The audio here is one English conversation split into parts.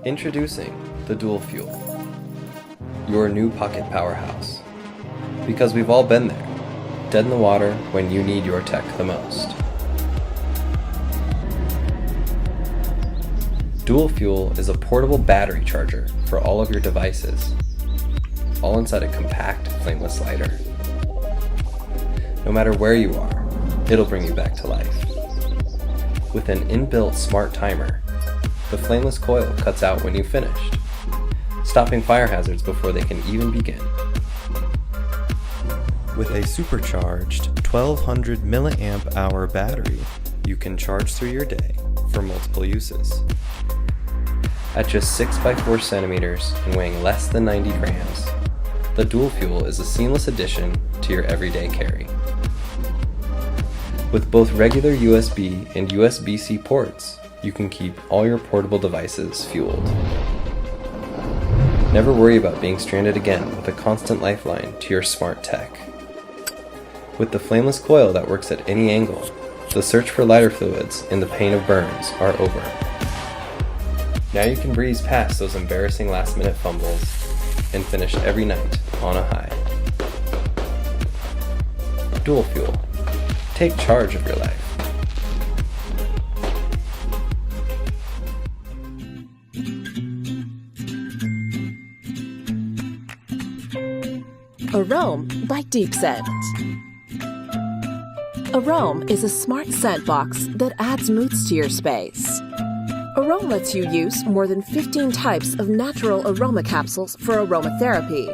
Introducing the DualFuel, your new pocket powerhouse. Because we've all been there, dead in the water when you need your tech the most. DualFuel is a portable battery charger for all of your devices, all inside a compact, flameless lighter. No matter where you are, it'll bring you back to life. With an inbuilt smart timer, the flameless coil cuts out when you've finished, stopping fire hazards before they can even begin. With a supercharged 1200 milliamp hour battery, you can charge through your day for multiple uses. At just 6 by 4 centimeters and weighing less than 90 grams, the DualFuel is a seamless addition to your everyday carry. With both regular USB and USB-C ports, you can keep all your portable devices fueled. Never worry about being stranded again with a constant lifeline to your smart tech. With the flameless coil that works at any angle, the search for lighter fluids and the pain of burns are over. Now you can breeze past those embarrassing last-minute fumbles and finish every night on a high. DualFuel. Take charge of your life. AROM by DeepScent. AROM is a smart scent box that adds moods to your space. AROM lets you use more than 15 types of natural aroma capsules for aromatherapy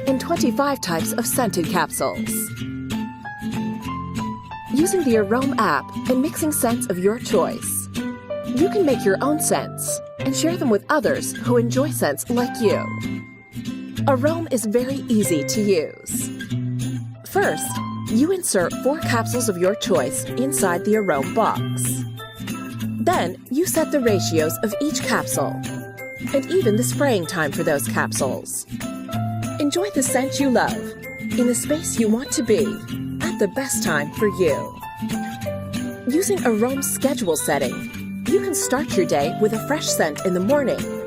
and 25 types of scented capsules. Using the AROM app and mixing scents of your choice, you can make your own scents and share them with others who enjoy scents like you. AROM is very easy to use. First, you insert 4 capsules of your choice inside the AROM box. Then, you set the ratios of each capsule, and even the spraying time for those capsules. Enjoy the scent you love, in the space you want to be, at the best time for you. Using AROM's schedule setting, you can start your day with a fresh scent in the morning,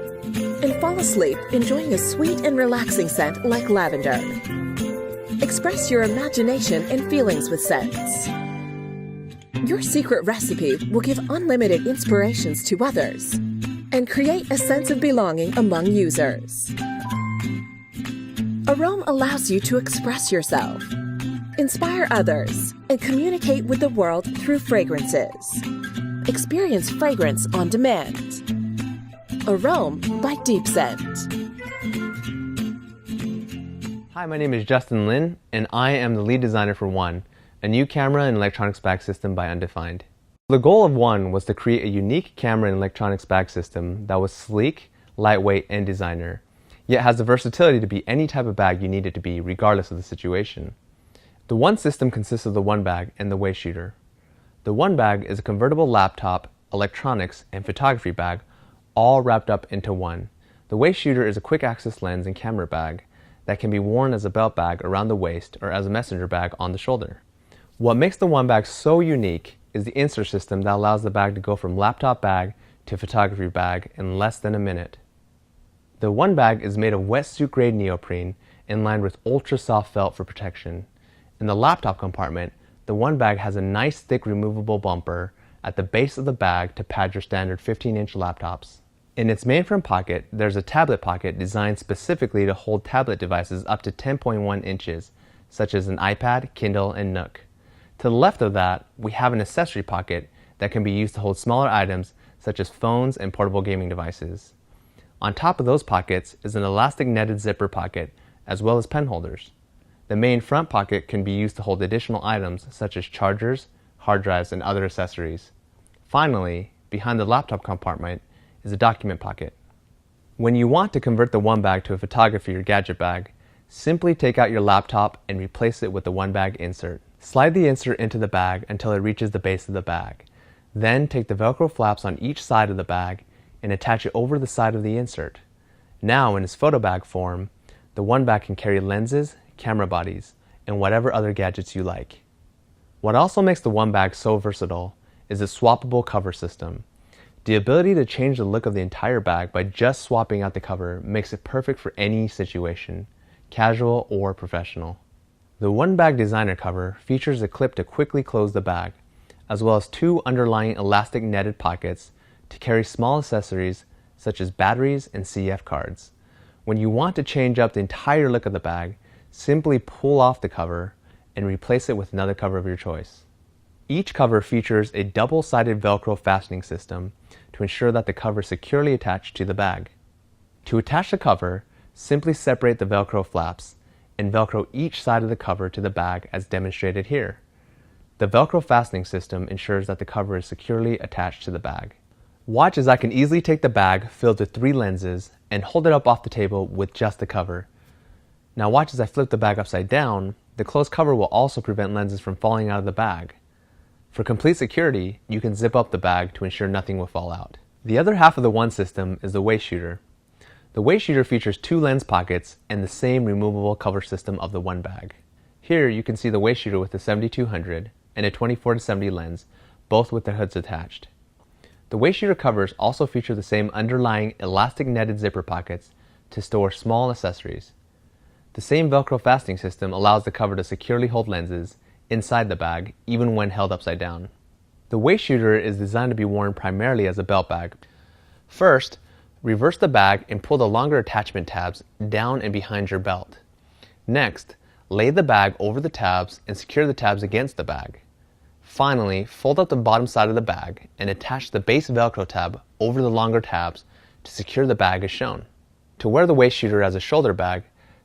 and fall asleep enjoying a sweet and relaxing scent like lavender. Express your imagination and feelings with scents. Your secret recipe will give unlimited inspirations to others and create a sense of belonging among users. AROM allows you to express yourself, inspire others, and communicate with the world through fragrances. Experience fragrance on demand. AROM by DeepScent. Hi, my name is Justin Lin, and I am the lead designer for One, a new camera and electronics bag system by Undefined. The goal of One was to create a unique camera and electronics bag system that was sleek, lightweight, and designer, yet has the versatility to be any type of bag you need it to be, regardless of the situation. The One system consists of the One bag and the Waist Shooter. The One bag is a convertible laptop, electronics, and photography bag, all wrapped up into one. The Waist Shooter is a quick access lens and camera bag that can be worn as a belt bag around the waist or as a messenger bag on the shoulder. What makes the One bag so unique is the insert system that allows the bag to go from laptop bag to photography bag in less than a minute. The One bag is made of wetsuit grade neoprene and lined with ultra soft felt for protection. In the laptop compartment, the One bag has a nice thick removable bumper at the base of the bag to pad your standard 15-inch laptops. In its main front pocket, there's a tablet pocket designed specifically to hold tablet devices up to 10.1 inches, such as an iPad, Kindle, and Nook. To the left of that, we have an accessory pocket that can be used to hold smaller items such as phones and portable gaming devices. On top of those pockets is an elastic netted zipper pocket, as well as pen holders. The main front pocket can be used to hold additional items such as chargers, hard drives, and other accessories. Finally, behind the laptop compartment is a document pocket. When you want to convert the One bag to a photography or gadget bag, simply take out your laptop and replace it with the One bag insert. Slide the insert into the bag until it reaches the base of the bag. Then take the Velcro flaps on each side of the bag and attach it over the side of the insert. Now, in its photo bag form, the One bag can carry lenses, camera bodies, and whatever other gadgets you like. What also makes the One bag so versatile is its swappable cover system. The ability to change the look of the entire bag by just swapping out the cover makes it perfect for any situation, casual or professional. The One Bag Designer cover features a clip to quickly close the bag, as well as two underlying elastic netted pockets to carry small accessories such as batteries and CF cards. When you want to change up the entire look of the bag, simply pull off the cover and replace it with another cover of your choice. Each cover features a double-sided Velcro fastening system to ensure that the cover is securely attached to the bag. To attach the cover, simply separate the Velcro flaps and Velcro each side of the cover to the bag as demonstrated here. The Velcro fastening system ensures that the cover is securely attached to the bag. Watch as I can easily take the bag filled with 3 lenses and hold it up off the table with just the cover. Now watch as I flip the bag upside down. The closed cover will also prevent lenses from falling out of the bag. For complete security, you can zip up the bag to ensure nothing will fall out. The other half of the One system is the waist shooter. The waist shooter features 2 lens pockets and the same removable cover system of the One Bag. Here you can see the waist shooter with the 7200 and a 24-70 lens, both with their hoods attached. The waist shooter covers also feature the same underlying elastic netted zipper pockets to store small accessories. The same Velcro fastening system allows the cover to securely hold lenses inside the bag, even when held upside down. The waist shooter is designed to be worn primarily as a belt bag. First, reverse the bag and pull the longer attachment tabs down and behind your belt. Next, lay the bag over the tabs and secure the tabs against the bag. Finally, fold up the bottom side of the bag and attach the base Velcro tab over the longer tabs to secure the bag as shown. To wear the waist shooter as a shoulder bag,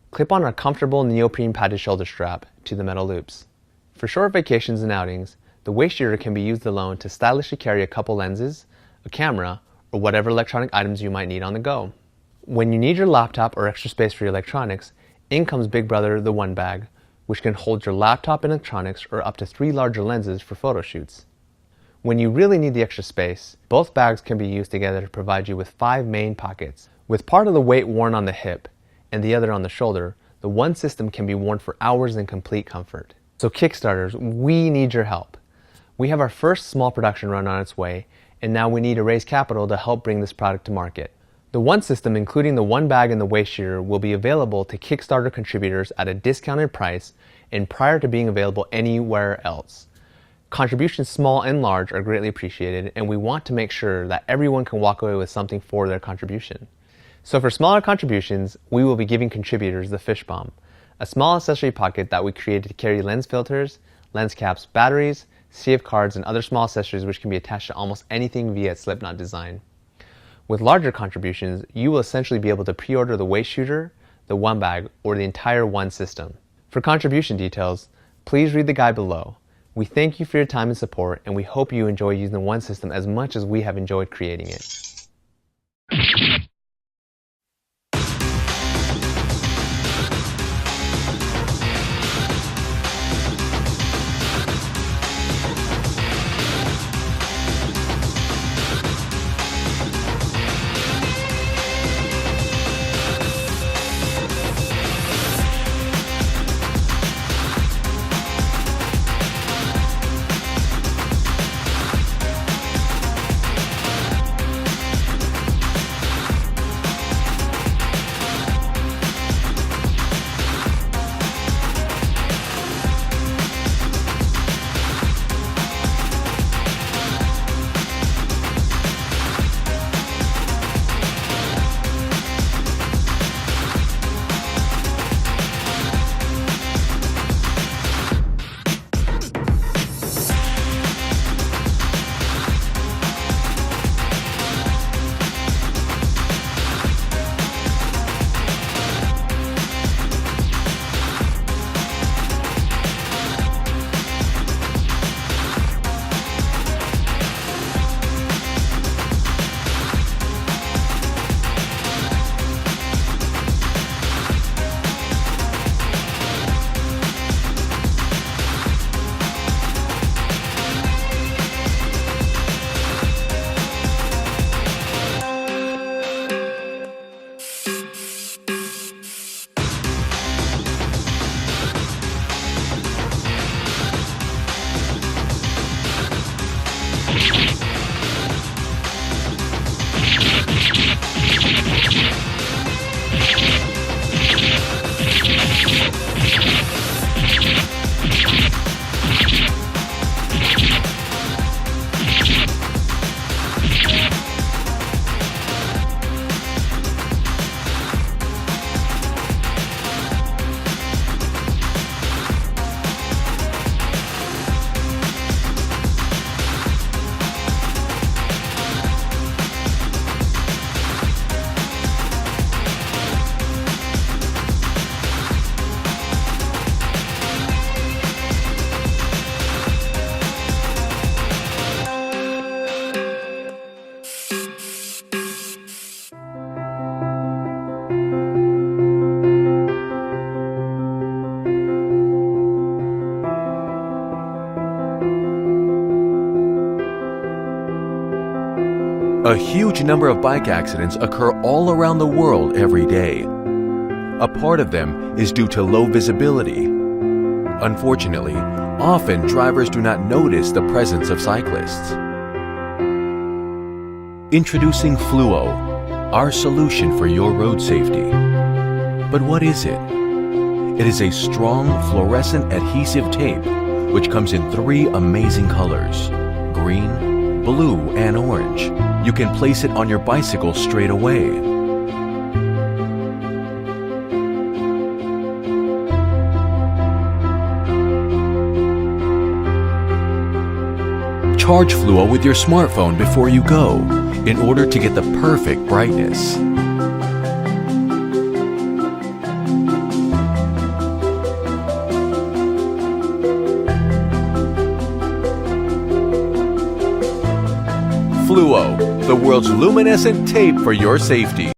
clip on a comfortable neoprene padded shoulder strap to the metal loops. For short vacations and outings, the waist shooter can be used alone to stylishly carry a couple lenses, a camera, or whatever electronic items you might need on the go. When you need your laptop or extra space for your electronics, in comes Big Brother, the One Bag, which can hold your laptop and electronics or up to 3 larger lenses for photo shoots. When you really need the extra space, both bags can be used together to provide you with 5 main pockets. With part of the weight worn on the hip and the other on the shoulder, the One system can be worn for hours in complete comfort. So Kickstarters, we need your help. We have our first small production run on its way, and now we need to raise capital to help bring this product to market. The One system, including the One Bag and the waist shooter, will be available to Kickstarter contributors at a discounted price and prior to being available anywhere else. Contributions small and large are greatly appreciated, and we want to make sure that everyone can walk away with something for their contribution. So for smaller contributions, we will be giving contributors the Fish Bomb, a small accessory pocket that we created to carry lens filters, lens caps, batteries, CF cards, and other small accessories which can be attached to almost anything via its slipknot design. With larger contributions, you will essentially be able to pre-order the waist shooter, the One Bag, or the entire One system. For contribution details, please read the guide below. We thank you for your time and support, and we hope you enjoy using the One system as much as we have enjoyed creating it. A huge number of bike accidents occur all around the world every day. A part of them is due to low visibility. Unfortunately, often drivers do not notice the presence of cyclists. Introducing FLUO, our solution for your road safety. But what is it? It is a strong fluorescent adhesive tape which comes in 3 amazing colors: green, blue, and orange. You can place it on your bicycle straight away. Charge FLUO with your smartphone before you go in order to get the perfect brightness. FLUO, the world's luminescent tape for your safety.